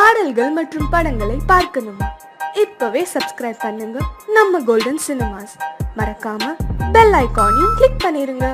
பாடல்கள் மற்றும் படங்களை பார்க்கணுமா? இப்பவே சப்ஸ்கிரைப் பண்ணுங்க நம்ம கோல்டன் சினிமாஸ். மறக்காம பெல் ஐகானையும் கிளிக் பண்ணிருங்க.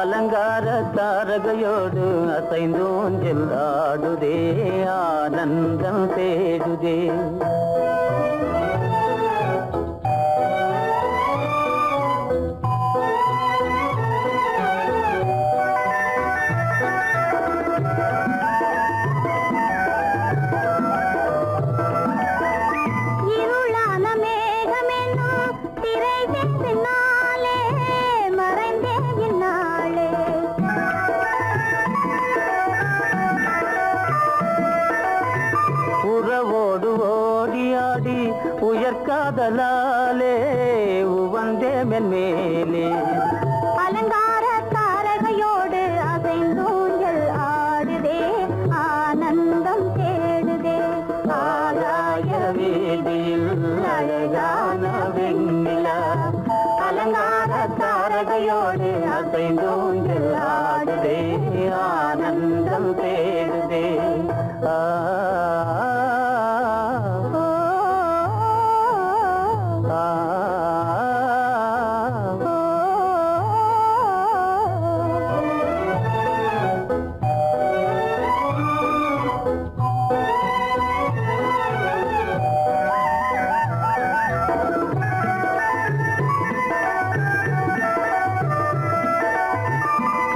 அலங்கார தாரகையோடு அசைந்தூஞ்சல் ஆடுதே, ஆனந்தம் தேடுதே. உயர்காதலாலே உவந்தே மென்மேலே அலங்கார தாரகையோடு அசைந்தூஞ்சல் ஆடுதே, ஆனந்தம் தேடுதே. ஆகாய வீதியில் அழகான வெண்ணிலா, அலங்கார தாரகையோடு அசைந்தூஞ்சல் ஆடுதே, ஆனந்தம் தேடுதே.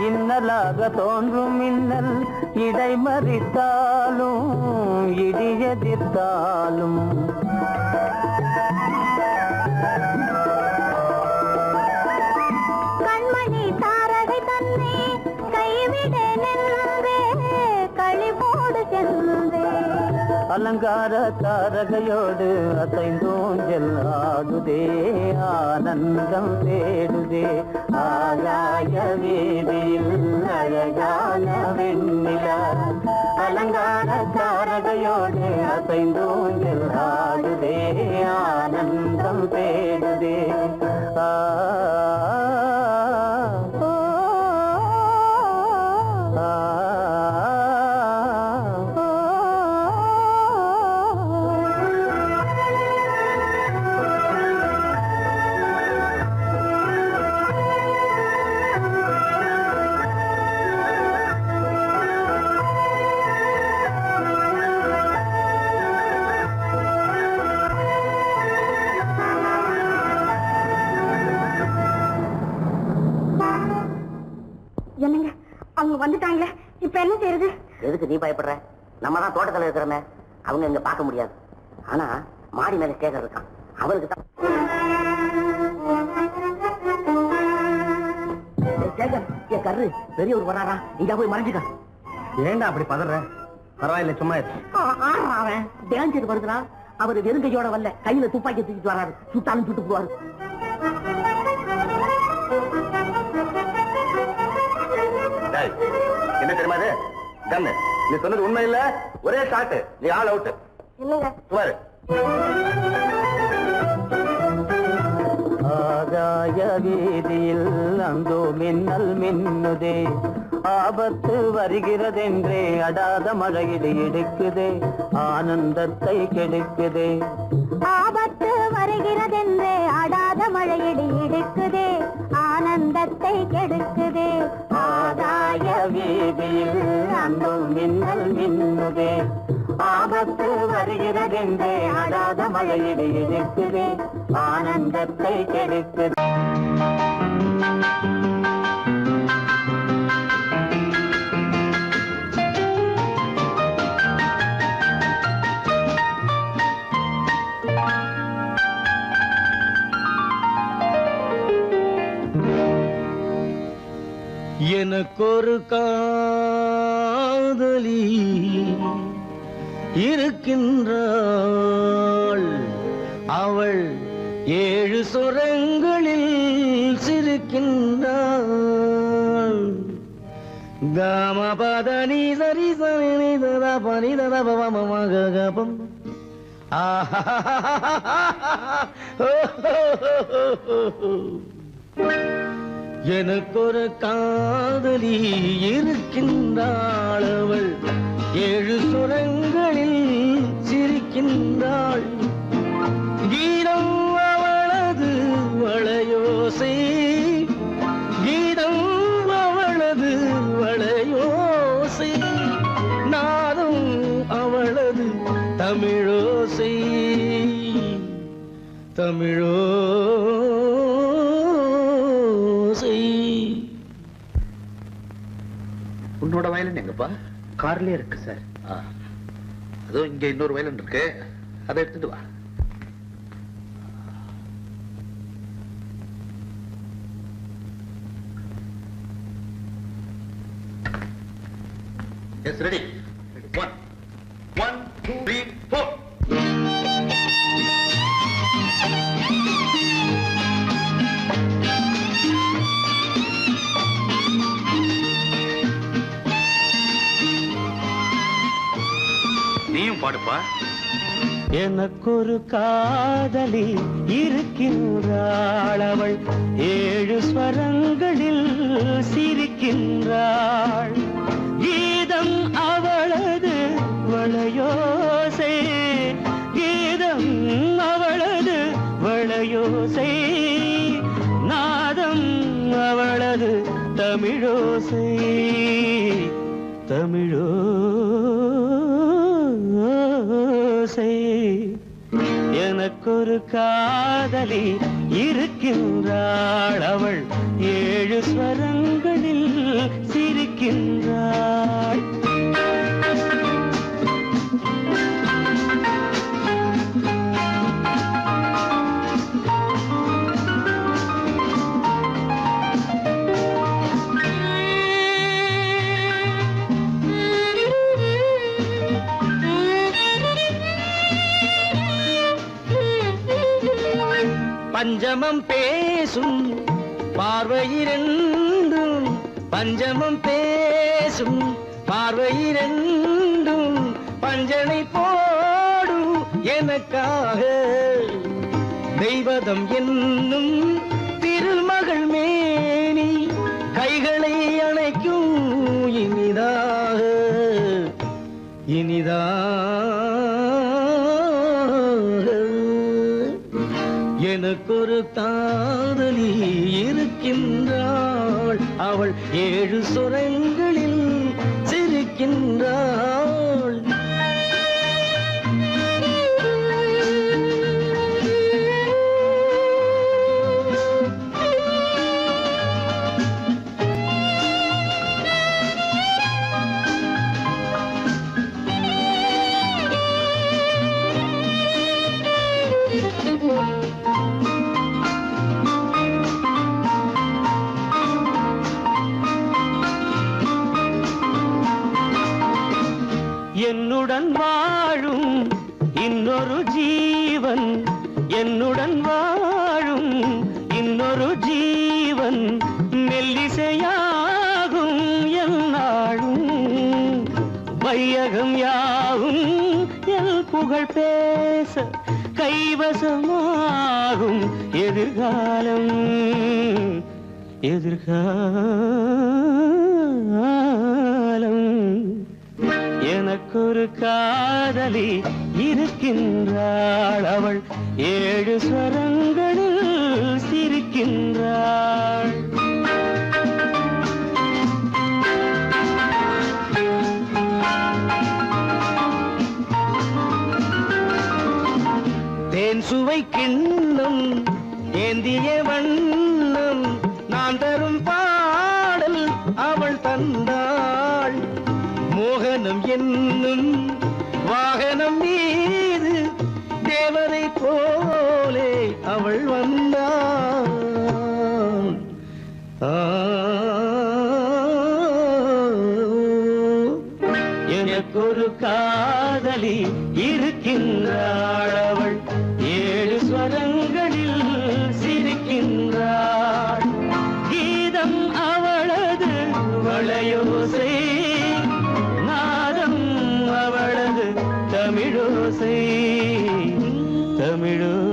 இன்னலாக தோன்றும் மின்னல் இடைமறித்தாலும் இடியெதிர்த்தாலும் கண்மணி தாரகை தன்னை கைவிட நின்றே, களிபோடு சென்றே. அலங்கார தாரகையோடு அசைந்தூஞ்சல் ஆடுதே, ஆனந்தம் தேடுதே. ஆகாய வீதியில் அழகான வெண்ணிலா, அலங்கார தாரகையோடு அசைந்தூஞ்சல் ஆடுதே, ஆனந்தம் தேடுதே. என்னங்க, அவங்க வந்துட்டாங்களே, இப்ப என்ன செய்யறது? எதுக்கு நீ பயப்படுற? நம்ம தான் தோட்டத்தில் இருக்கிறோமே, அவங்க இங்க பார்க்க முடியாது. ஆனா மாடி மேல ஸ்டேஜர் இருக்கான், அவருக்கு தான். கரு பெரியவர் வராரா, இங்க போய் மறைஞ்சுக்க. ஏண்டா அப்படி பதற? பரவாயில்ல, சும்மா அவன் டேஞ்சர் வருதுனா, அவர் வெறுங்கையோட வரல, கையில துப்பாக்கி தூக்கிட்டு வராரு. சுட்டாலும் சுட்டு போவாரு. என்ன தெரியுமா? கண்ணு, நீ சொன்னது உண்மை இல்ல, ஒரே ஷாட், நீ ஆல் அவுட். இல்லங்க சுமாரு. ஆகாய வீதியில் அந்தோ மின்னல் மின்னுதே, ஆபத்து வருகிறதென்றே அடாத மழையிடு இடுக்குதே ஆனந்தத்தை கெடுக்குதே. ஆபத்து வருகிறதென்றே அடாத மழையிடி இடுக்குதே ஆனந்தத்தை கெடுக்குதே. ஆதாய வீதியில் அங்கும் மின்னல் மின்னுதே. ஆபத்து வருகிறதென்றே அடாத மழையிடு இடுக்குதே ஆனந்தத்தை கெடுக்குதே. எனக்கொரு காதலி இருக்கின்றாள். அவள் 7 சுரங்களில் சிரிக்கின்றாள். காமபதனி சரி சரி ததா பனி ததா பவமகபம். எனக்கொரு காதலி இருக்கின்றாள். அவள் 7 சுரங்களில் சிரிக்கின்றாள். கீதம் அவளது வளையோசை. கீதம் அவளது வளையோசை. நாதம் அவளது தமிழோசை. தமிழோசை. உன்னோட வயலன் எங்கப்பா? கார்லயே இருக்கு சார். அதோ இங்க இன்னொரு வயலன் இருக்கு, அதை எடுத்துட்டு வா. Yes, ready. 1 1 2 3 4. நீயும் பாடுப்பா. எனக்கொரு காதலி இருக்கின்றாள். அவள் 7 ஸ்வரங்களில் சிரிக்கின்றாள். கீதம் அவளது வளையோசை. கீதம் அவளது வளையோசை. நாதம் அவளது தமிழோசை. தமிழோசை. எனக்கொரு காதலி இருக்கின்றாள். அவள் 7 ஸ்வரங்களில் சிரிக்கின்றாள். பஞ்சமம் பேசும் பார்வையிரண்டும். பஞ்சமம் பேசும் பார்வையிரண்டும். பஞ்சனை போடும் எனக்காக. தெய்வதம் என்னும் திருமகள் மேனி கைகளை அணைக்கும் இனிதாக. இனிதாக. எனக்கொரு காதலி இருக்கின்றாள். அவள் 7 சுரங்களில் சிரிக்கின்றாள். என்னுடன் வாழும் இன்னொரு ஜீவன். என்னுடன் வாழும் இன்னொரு ஜீவன். மெல்லிசையாகும் என்னாலும். வையகம் யாவும் என் புகழ் பேச கைவசமாகும் எதிர்காலம். எதிர்காலம். எனக்கொரு காதலி இருக்கின்றாள், அவள் 7 ஸ்வரங்களில் சிரிக்கின்றாள். தேன் சுவை கிண்ணம் ஏந்திய வண்ணம் நான் தரும் பாடல் அவள் தந்தாள். மோகனம் என்னும் வாகனம் மீது தேவதை போலே அவள் வந்தாள். எனக்கொரு காதலி இருக்கின்றாள், அவள் 7 ஸ்வரங்களில் சிரிக்கின்றாள். கீதம் அவளது வளையோசை, நாதம் அவளது தமிழோசை, தமிழோசை.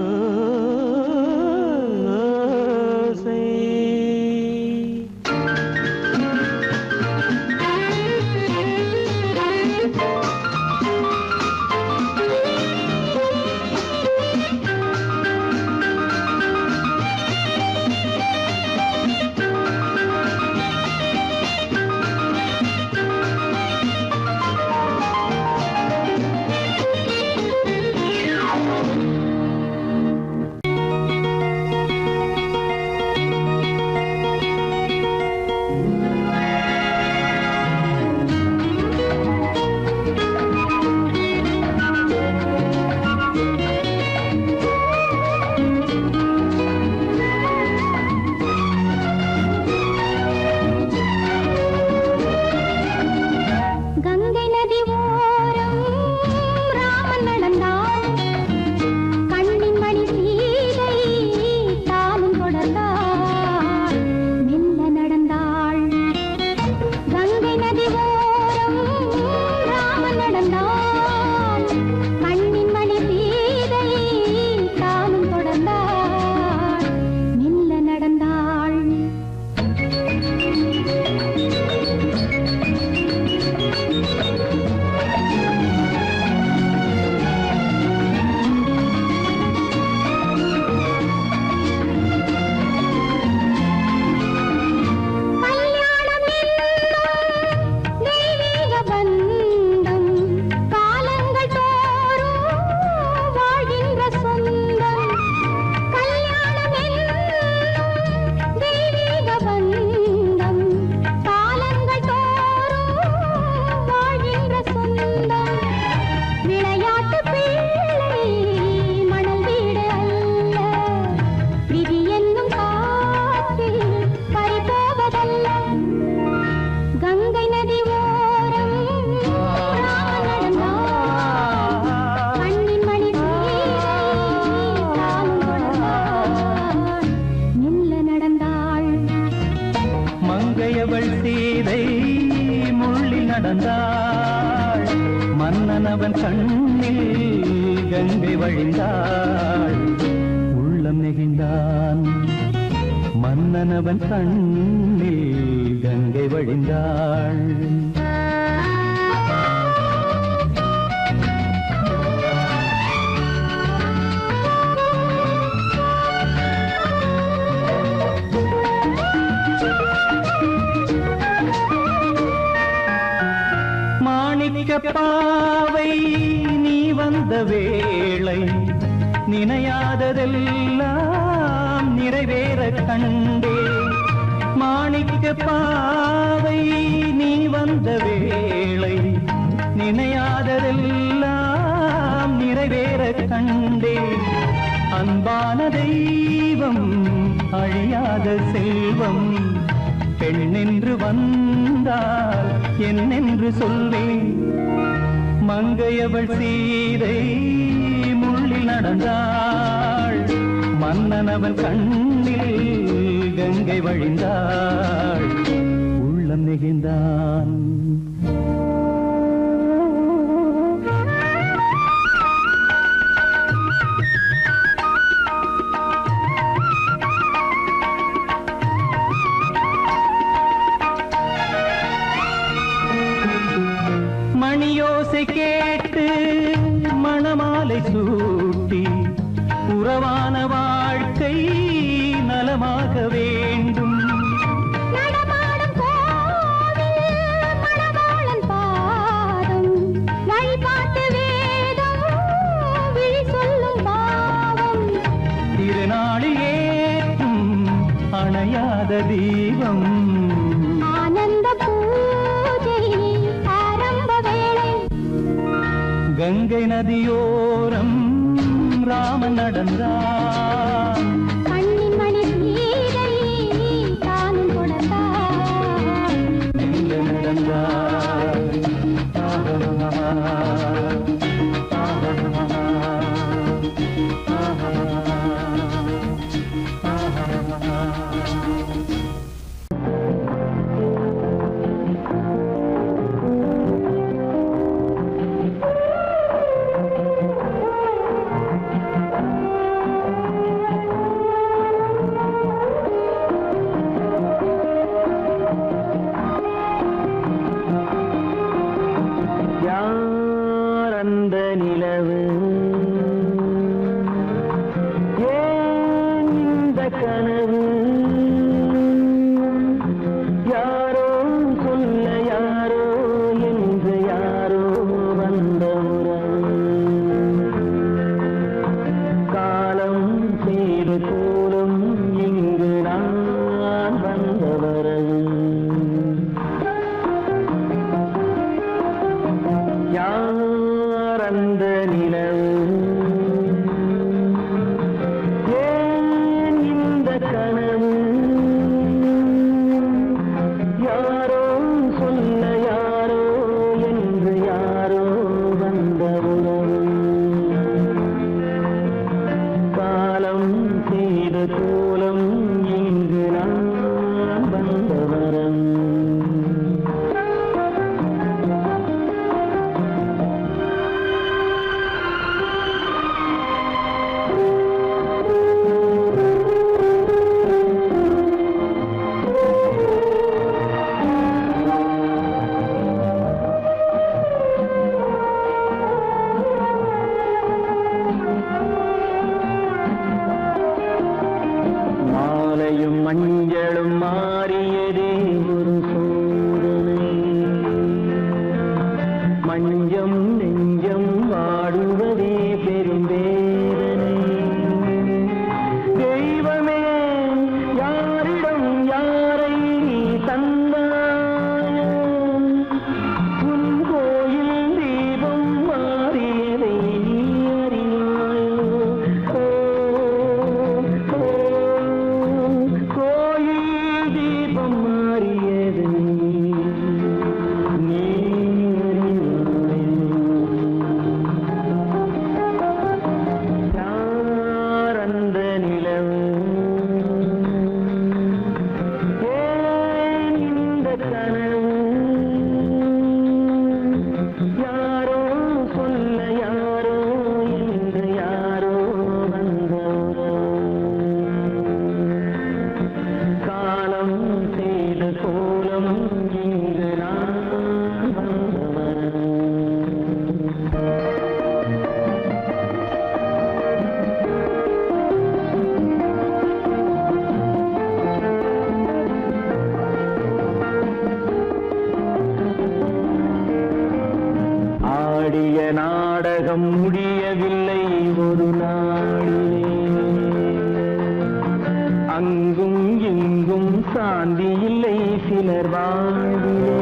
மன்னனவன் கண்ணில் கங்கை வழிந்தாள், உள்ளம் நெகிழ்ந்தான். மன்னனவன் கண்ணில் கங்கை வழிந்தாள். பாவை நீ வந்த வேளை நினையாததெல்லாம் நிறைவேற கண்டே. மாணிக்க பாவை நீ வந்த வேளை நினையாததெல்லாம் நிறைவேற கண்டே. அன்பான தெய்வம் அழியாத செல்வம் பெண்ணென்று வந்தால் என்னென்று சொல்வேன். மங்கையவள் சீதை முள்ளில் நடந்தாள், மன்னனவன் கண்ணில் கங்கை வழிந்தாள், உள்ளம் நெகிழ்ந்தான். மணியோசை கேட்டு மணமாலை சூட்டி உறவான வாழ்க்கை நலமாக வேண்டும். நடமாடும் கோவில் மணவாளன் பாதம் வழிபாட்டு வேதம் விழி சொல்லும் பாவம். திருநாளில் ஏற்றும் அணையாத தீபம். ஆனந்த பூஜை ஆரம்ப வேளை. கங்கை நதியோரம் ராமன் நடந்தார். கண்ணின் மணி சீதை தானும் கொடுத்தார். எங்க நடந்தார். யார் அந்த நிலவு, ஏன் இந்த கனவு, யாரோ சொல்ல யாரோ என்று யாரோ வந்த உறவு. காலம் செய்து கூலும் இங்கு நான் வந்த வரவு. யார் அந்த நிலவு, ஏன் இந்த கனவு, யாரோ சொல்ல யாரோ என்று யாரோ வந்த உறவு. காலம் செய்த கோலம் இங்கு நான் வந்த வரவு. மாலையும் மஞ்சளும் மாறியதே ஒரு சோதனை. மஞ்சம் நெஞ்சம் வாடுவதே பெரும் வேதனை. தெய்வமே யாரிடம் யாரை நீ தந்தாயோ, உன் கோயில் தீபம் மாறியதை நீ அறியாயோ. கோயில் தீபம் மாறியது நீ யார் அந்த நிலவு, ஏன் இந்த கனவு, யாரோ சொல்ல யாரோ என்று யாரோ வந்த காலம் செய்த கோலம் இங்கு நான் வந்தவர். ஆடிய நாடகம் முடியவில்லை ஒரு நாளிலே. அங்கும் இங்கும் சாந்தி இல்லை சிலர் வாழ்விலே.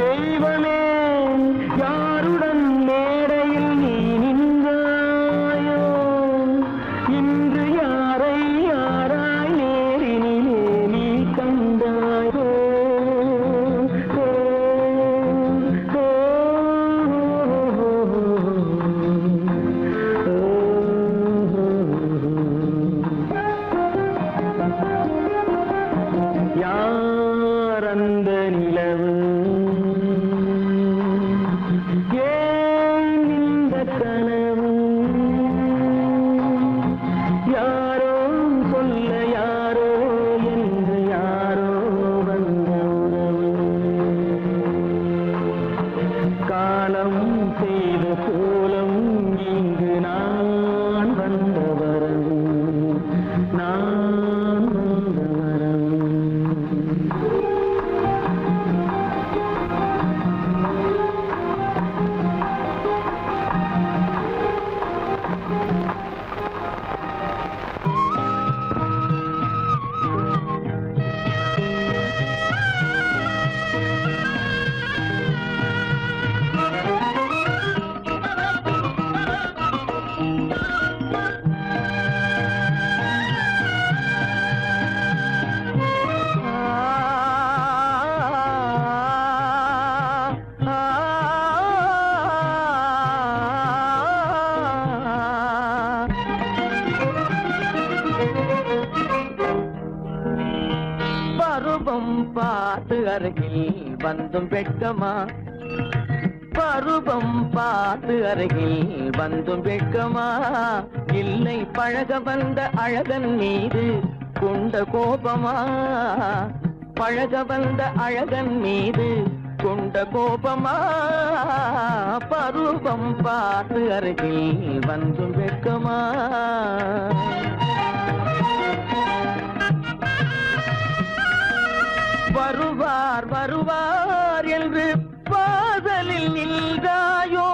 தெய்வமே யாருடன் மேடையில் நீ நின்றாயோ, இன்று யாரை யாராய் நேரினிலே நீ கண்டாயோ. யார் அந்த நிலவு, காலம் செய்த கோலம் இங்கு நான் வந்தவரம் நான் வந்தவரம் பருவம் பார்த்து அருகில் வந்தும் வெட்கமா பருவம் பார்த்து அருகில் வந்தும் வெட்கமா இல்லை பழக வந்த அழகன் மீது கொண்ட கோபமா பழக வந்த அழகன் மீது கொண்ட கோபமா பருவம் பார்த்து அருகில் வந்தும் வெட்கமா வருவார் வருவார் என்று வாசலில் நின்றாயோ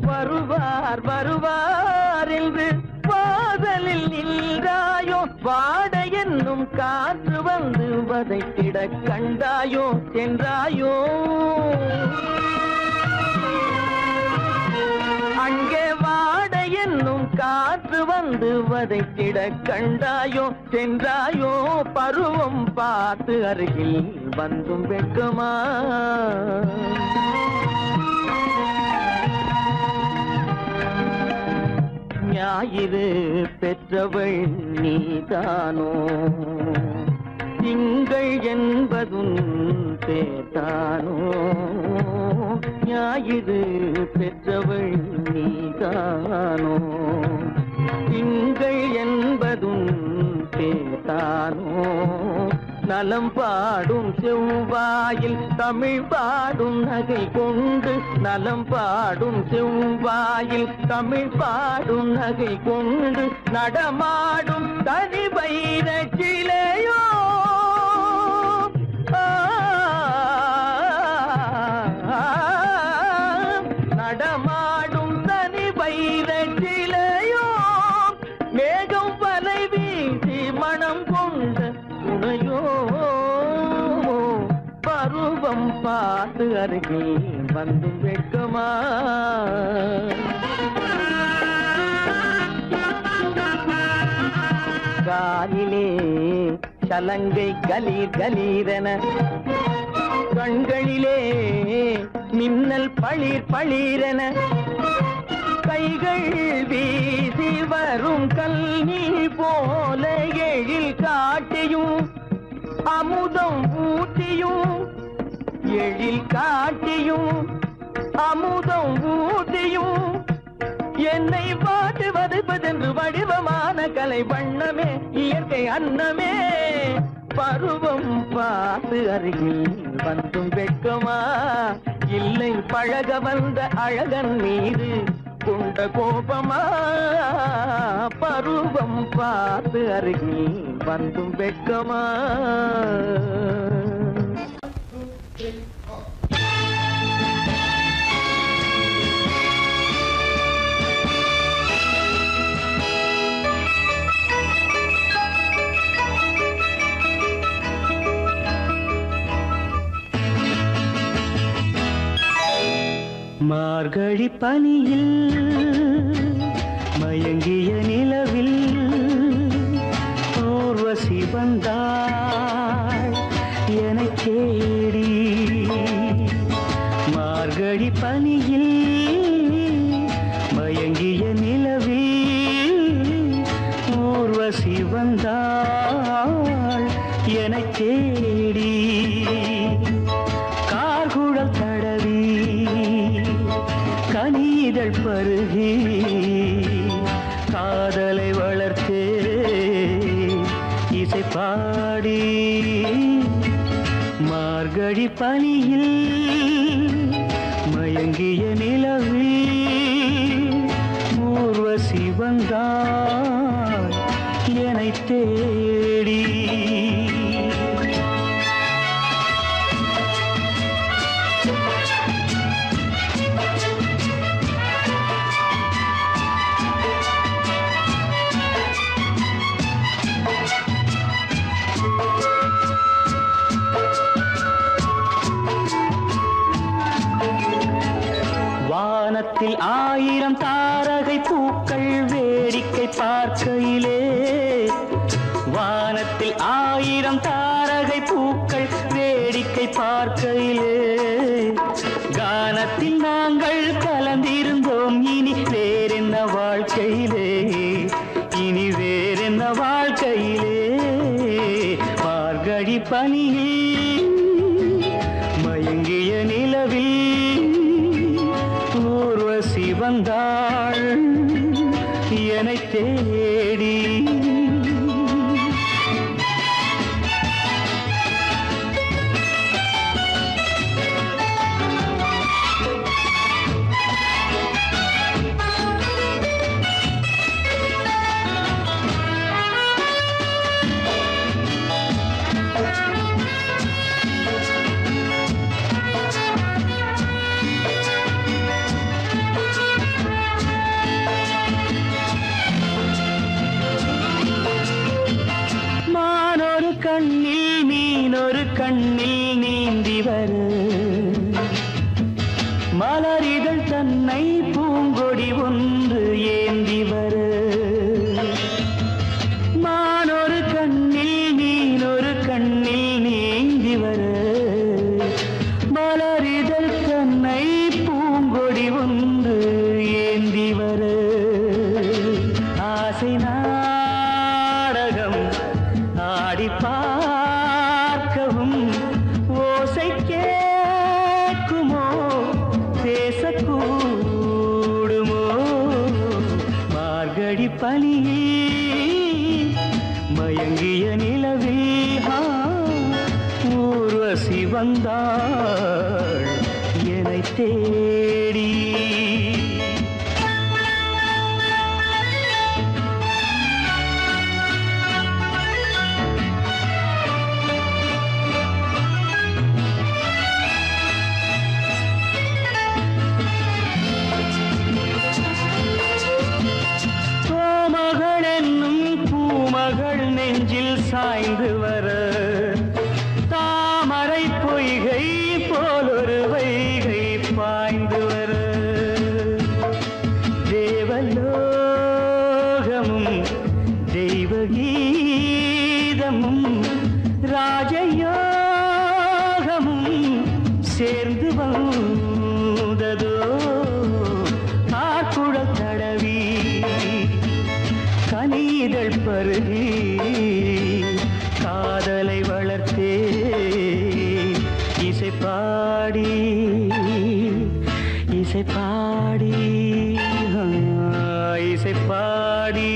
வருவார் வருவார் என்று வாசலில் நின்றாயோ வாட என்னும் காற்று வந்து வதைத்திட கண்டாயோ சென்றாயோ அங்கே வாட என்னும் காற்று வந்து வதைத்திட கண்டாயோ சென்றாயோ பருவம் பார்த்து அருகில் வந்தும் வெட்கமா ஞாயிறு பெற்றவள் நீதானோ திங்கள் என்பதும் பேத்தானோ ஞாயிறு பெற்றவள் நீதானோ திங்கள் என்பதும் பேத்தானோ நலம் பாடும் செவ்வாயில் தமிழ் பாடும் நகை கொண்டு நலம் பாடும் செவ்வாயில் தமிழ் பாடும் நகை கொண்டு நடமாடும் தனி வைர சிலையோ நடமாடும் தனி வைர சிலையோ மேகம் வலை வீசி மனம் கொண்ட துணையோ பருவம் பார்த்து அருகில் வந்து வெட்கமா காலிலே சலங்கை கலீர் கலீரென கண்களிலே மின்னல் பளிர் பளிரென கைகள் வீசி வரும் கல்நீர் போல எழில் காட்டியும் அமுதம் ஊட்டியும் எழில் காட்டியும் அமுதம் ஊட்டியும் என்னை பாட்டு வதைப்பதென்று வடிவமான கலை வண்ணமே இயற்கை அன்னமே பருவம் பார்த்து அருகில் வந்தும் வெட்கமா இல்லை பழக வந்த அழகன் மீது கொண்ட கோபமா பருவம் பார்த்து அருகில் வந்தும் வெட்கமா மார்கழி பனியில் மயங்கிய நிலவில் ஊர்வசி வந்தாள் எனச் தேடி மார்கழி பனியில் மயங்கிய நிலவில் ஊர்வசி வந்தாள் எனச் தேடி கார்குழல் தடவி கனிதழ் பருகி காதலை வளர்த்தே இசை பாடி மார்கழி பனியில் மயங்கிய நிலவில் ஊர்வசி வந்தாள் என்னை தேடி. வானத்தில் 1000 தாரகை பூக்கள் வேடிக்கை பார்க்கையிலே, வானத்தில் 1000 தாரகை பூக்கள் வேடிக்கை பார்க்கையிலே, கானத்தில் நாங்கள் கலந்திருந்தோம். இனி வேறென்ன வாழ்க்கையிலே, இனி வேறென்ன வாழ்க்கையிலே. மார்கழி பனியில் மயங்கிய நிலவில் ஊர்வசி வந்தாள் என்னை தேடி. கண்ணில் மீனொரு கண்ணில் நீந்தி வரு, மலரிதழ் தன்னை பூங்கொடி ஒன்று ஏந்தி வரு. மானொரு கண்ணில் மீனொரு கண்ணில் நீந்தி வரு, மலரிதழ் தன்னை பூங்கொடி ஒன்று ஏந்தி வரு. ஆசை நாடகம் ஆடி பார்க்கவும் ஓசை கேட்குமோ, பேசக்கூடுமோ. மார்கழி பனியில் மயங்கிய நிலவில் ஊர்வசி வந்தாள் என்னை தேடி. நெஞ்சில் சாய்ந்து வர, தாமரை பொய்கை போலொரு வைகை பாய்ந்து வர. தேவலோகமும் தெய்வகீதமும் ராஜயோகமும் சேர்ந்து வந்ததோ. காக்குழல் தடவி கனிதழ் பருகி காதலை வளர்த்தே இசை பாடி இசை பாடி இசை பாடி.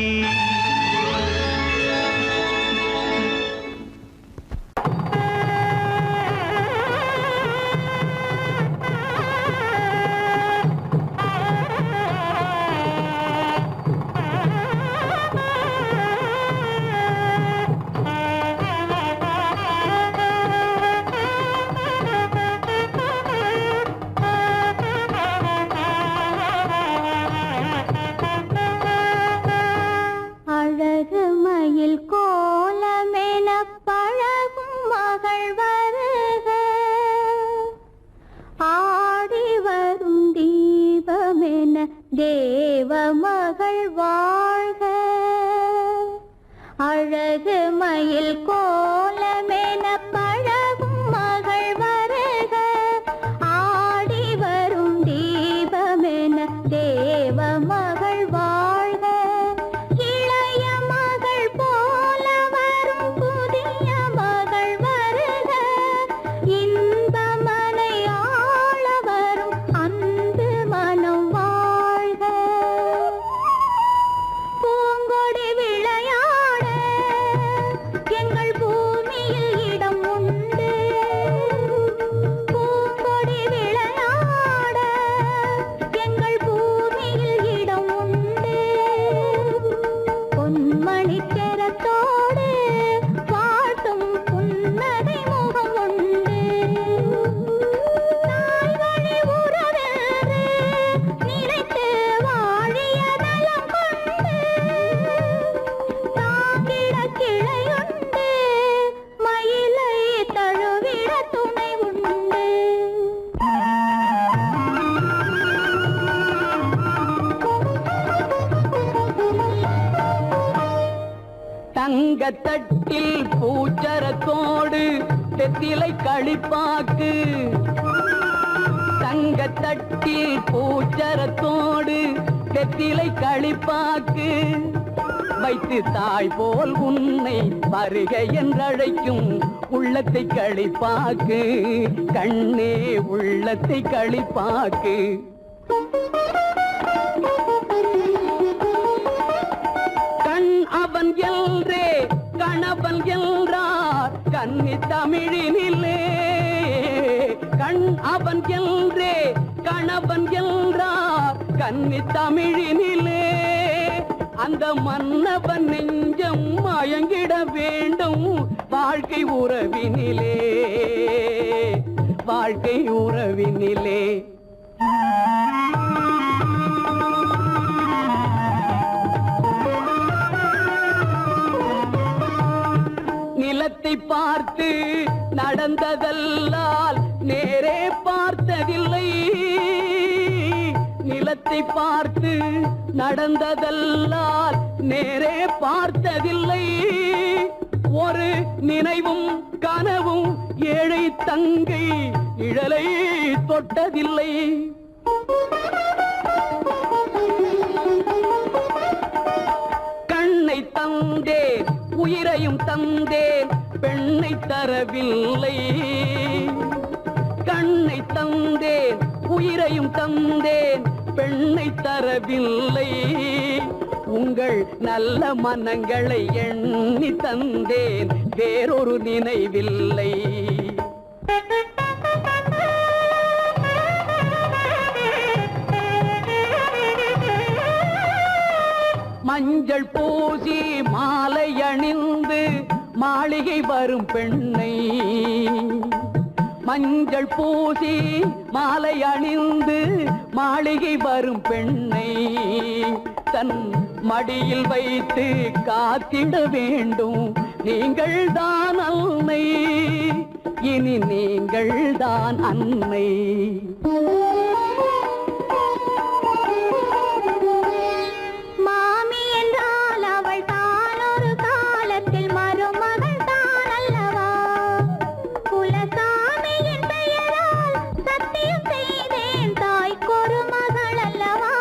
தேவ மகள் வாழ்க, அழகு மயில் கோலமென பழகும் மகள் வருக, ஆடி வரும் தீபமென தேவ மகள் வாழ்க, இளைய மகள் போல வரும் புதிய மகள் வருக, இன்பமனை ஆள வரும் அன்பு மனம் வாழ்க. தங்கத்தட்டில் பூச்சரத்தோடு தெத்திலை களிப்பாக்கு. தங்கத்தட்டில் பூச்சரத்தோடு தெத்திலை களிப்பாக்கு வைத்து தாய் போல் உன்னை வருக என்றழைக்கும் உள்ளத்தை களிப்பாக்கு. கண்ணே உள்ளத்தை களிப்பாக்கு. கண் அவன் என்றே கணவன் என்றார் கன்னி தமிழினிலே. கண் அவன் என்றே கணவன் என்றார் கன்னி தமிழினிலே. அந்த மன்னவன் நெஞ்சம் மயங்கிட வேண்டும் வாழ்க்கை உறவினிலே. வாழ்க்கை உறவினிலே. நிலத்தை பார்த்து நடந்ததல்லால் நேரே பார்த்ததில்லை. நிலத்தை பார்த்து நடந்ததல்லால் நேரே பார்த்ததில்லை. ஒரு நினைவும் கனவும் ஏழை தங்கை இழலை தொட்டதில்லை. கண்ணை தந்தேன் உயிரையும் தந்தேன் பெண்ணை தரவில்லை. கண்ணை தந்தேன் உயிரையும் தந்தேன் பெண்ணை தரவில்லை. உங்கள் நல்ல மனங்களை எண்ணி தந்தேன் வேறொரு நினைவில்லை. மஞ்சள் பூசி மாலை அணிந்து மாளிகை வரும் பெண்ணை. மஞ்சள் பூசி மாலை அணிந்து மாளிகை வரும் பெண்ணை தன் மடியில் வைத்து காத்திட வேண்டும். நீங்கள் தான் அன்னை, இனி நீங்கள் தான் அன்னை. மாமி என்றால் அவள் தான் ஒரு காலத்தில் மருமகள் தான் அல்லவா? குலசாமியின் பெயரால் சத்தியம் செய்தேன் தாய்க்கொரு மகள் அல்லவா?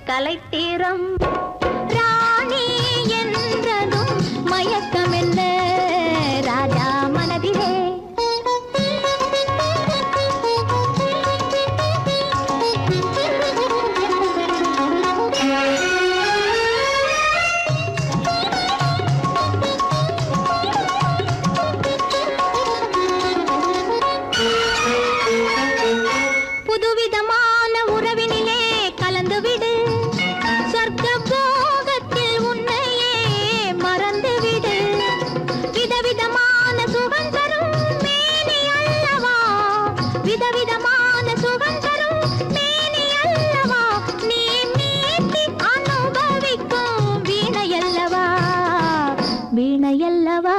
கலைத்தீரம் ராணி என்றதும் மயக்கமெல்ல ராஜா மனதிலே புதுவிதமான உறவினிலே கலந்துவிடு சொர்க்க போகத்தில் உன்னையே மறந்துவிடு விதவிதமான சுகம் தரும் மேனி அல்லவா விதவிதமான சுகம் தரும் மேனி அல்லவா நீ மீட்டி அனுபவிக்கும் வீணையல்லவா வீணையல்லவா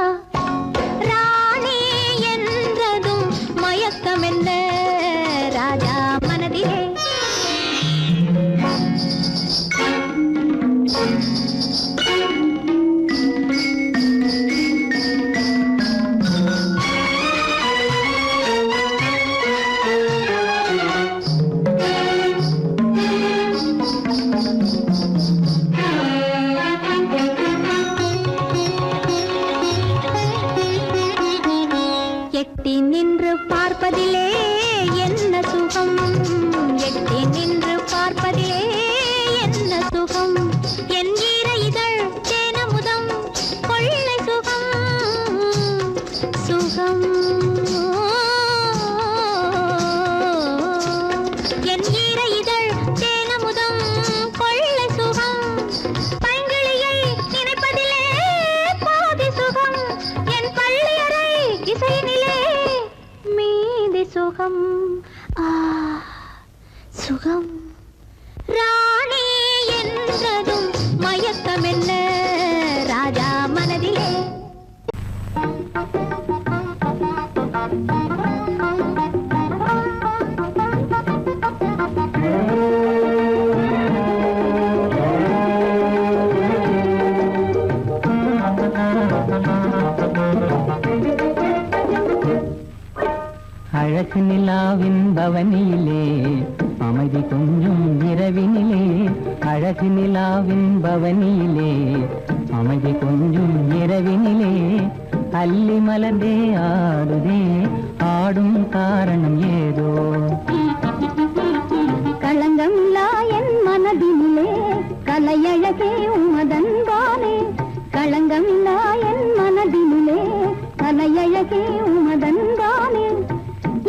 ராணி என்றதும் மயக்கமென்ன ராஜா மனதிலே எட்டி நின்று பார்ப்பதிலே என்ன சுகம் எட்டி நின்று பார்ப்பதிலே என்ன சுகம் என் ஈர இதழ் தேனமுதம் கொள்ளை சுகம் சுகம் என் ஈர இதழ் தேனமுதம் கொள்ளை சுகம் பைங்கிளியை நினைப்பதிலே பாதி சுகம் என் பள்ளியறை இசையினிலே மீதி சுகம் சுகம் ராணி என்றதும் மயக்கமென்ன ராஜா மனதிலே அழகு நிலாவின் பவனியிலே அமைதி கொஞ்சம் இரவினிலே அழகு நிலாவின் பவனியிலே அமைதி கொஞ்சம் இரவினிலே அல்லி மலர்ந்தே ஆடுதே ஆடும் காரணம் ஏதோ களங்கமில்லா என் மனதினிலே கலையழகே உமதன்பானே களங்கமில்லா என் மனதினிலே கலையழகே உமதன்பானே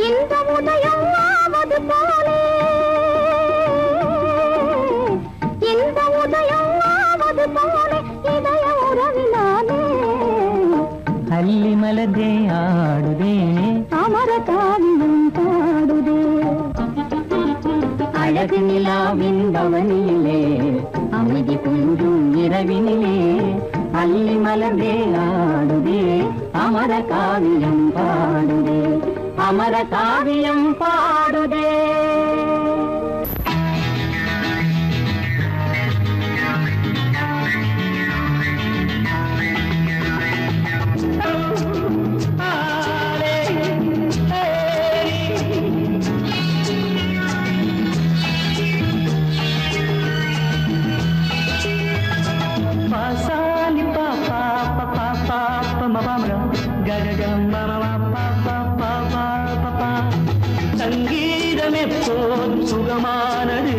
இந்த உதயம் ஆவது போலே இந்த உதயம் ஆவது போலே இதய உறவினாலே அல்லி மலர்ந்தே ஆடுதே அமர காவியம் பாடுதே அழகு நிலாவின் பவனியிலே அமைதி கொஞ்சம் இரவினிலே அல்லி மலர்ந்தே ஆடுதே அமர காவியம் பாடுதே அமர காவியம் பாடுதே சங்கீதம் எப்போதும் சுகமானது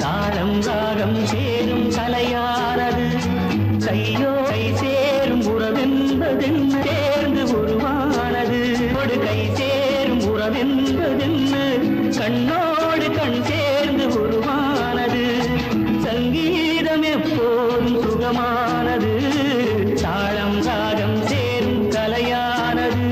தாளம் ராகம் சேரும் கலையானது கையோ கை சேரும் உறவென்பதென்ன சேர்ந்து உருவானது ஒரு கை சேரும் உறவென்பதென்ன கண்ணோடு கண் சேர்ந்து உருவானது சங்கீதம் எப்போதும் சுகமானது தாளம் ராகம் சேரும் கலையானது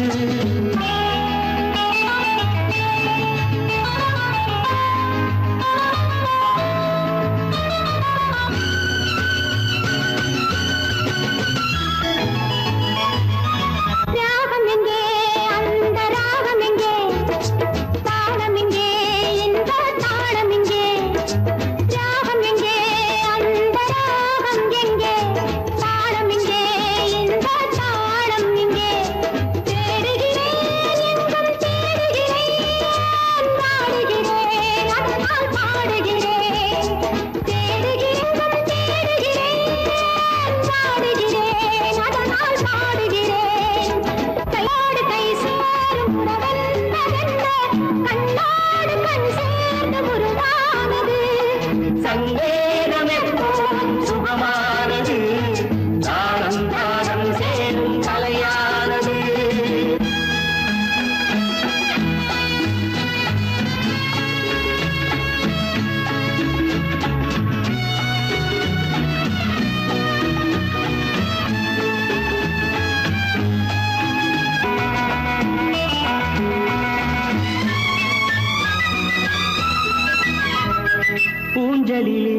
ஊஞ்சலிலே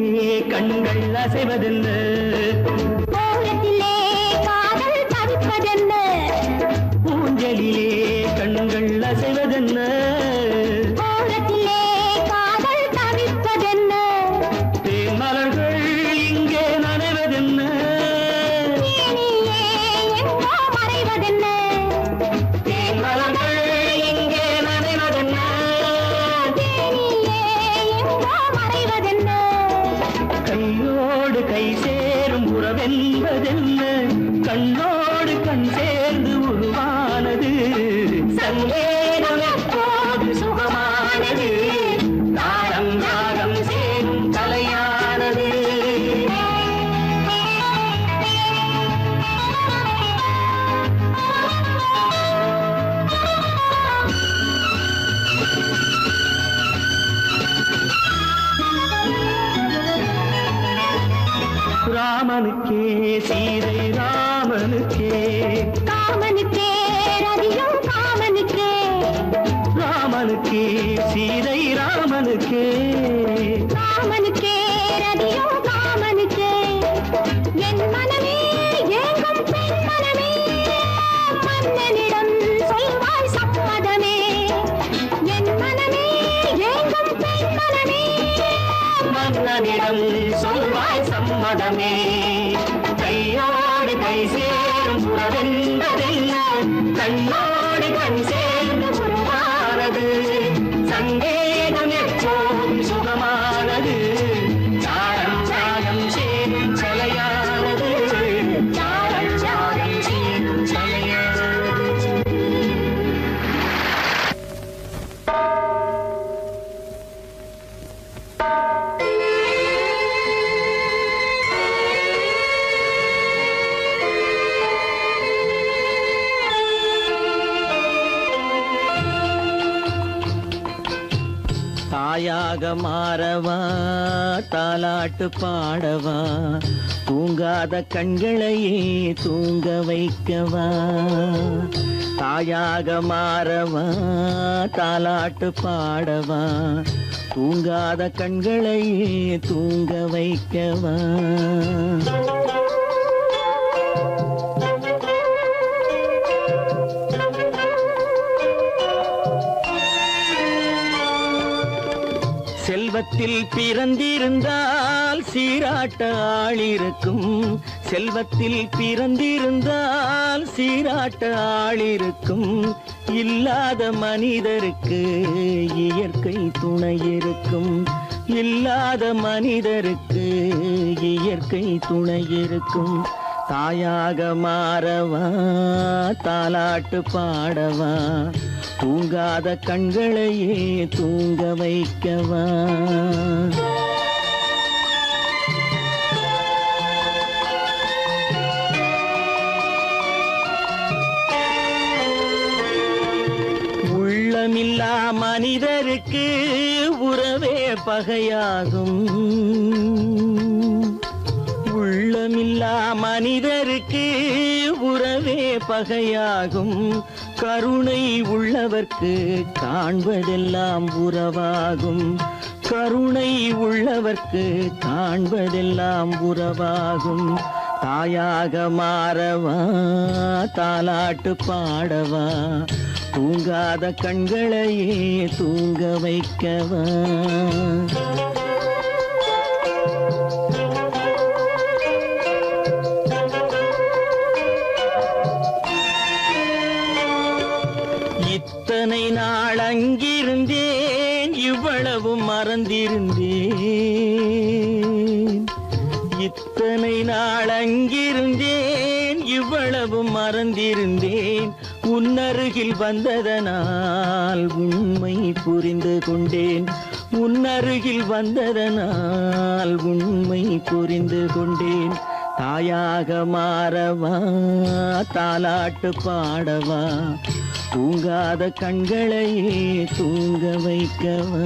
கண்கள் அசைவதென்ன காதல் தவிப்பதென்ன ஊஞ்சலிலே கண்கள் அசைவதென்ன காதல் தவிப்பதென்ன தேன் மலர்கள் இங்கே நனைவதென்ன மறைவதென்ன தேன் மலர்கள் இங்கே நனைவதென்ன மறைவதென்ன கையோடு கை சேரும் உறவென்பதென்ன கண்ணோடு கண் சேர்ந்து உருவானது சங்கேதம் எப்போது சுகமானது தாளம் ராகம் சேரும் கலையானது ராமனுக்கே சீதை ராமனுக்கே காமனுக்கே ரதியும் காமனுக்கே ராமனுக்கே சீதை ராமனுக்கே காமனுக்கே ரதியும் காமனுக்கே என் மனமே ஏங்கும் பெண் மனமே மன்னனிடம் சொல்வாய் சம்மதமே என் மனமே ஏங்கும் பெண் மனமே மன்னனிடம் சொல்வாய் சம்மதமே கையோடு கை சேரும் உறவென்பதென்ன கண்ணோடு கண் சேர்ந்து உருவானது தாயாக மாறவா தாலாட்டு பாடவா தூங்காத கண்களையே தூங்க வைக்கவா தாயாக மாறவா தாலாட்டு பாடவா தூங்காத கண்களையே தூங்க வைக்கவா செல்வத்தில் பிறந்திருந்தால் சீராட்ட ஆளிருக்கும் செல்வத்தில் பிறந்திருந்தால் சீராட்ட ஆளிருக்கும் இல்லாத மனிதருக்கு இயற்கை துணை இருக்கும் இல்லாத மனிதருக்கு இயற்கை துணை இருக்கும் தாயாக மாறவா தாலாட்டு பாடவா தூங்காத கண்களையே தூங்க வைக்கவா உள்ளமில்லா மனிதருக்கு உறவே பகையாகும் உள்ளமில்லா மனிதருக்கு உறவே பகையாகும் கருணை உள்ளவர்க்கு காண்பதெல்லாம் உறவாகும் கருணை உள்ளவர்க்கு காண்பதெல்லாம் உறவாகும் தாயாக மாறவா தாலாட்டு பாடவா தூங்காத கண்களையே தூங்க வைக்கவா இத்தனை நாள் அங்கிருந்தேன் இவ்வளவு மறந்திருந்தேன் இத்தனை நாள் அங்கிருந்தேன் இவ்வளவு மறந்திருந்தேன் உன்னருகில் வந்ததனால் உண்மை புரிந்து கொண்டேன் உன்னருகில் வந்ததனால் உண்மை புரிந்து கொண்டேன் தாயாக மாறவா தாலாட்டு பாடவா தூங்காத கண்களையே தூங்க வைக்கவா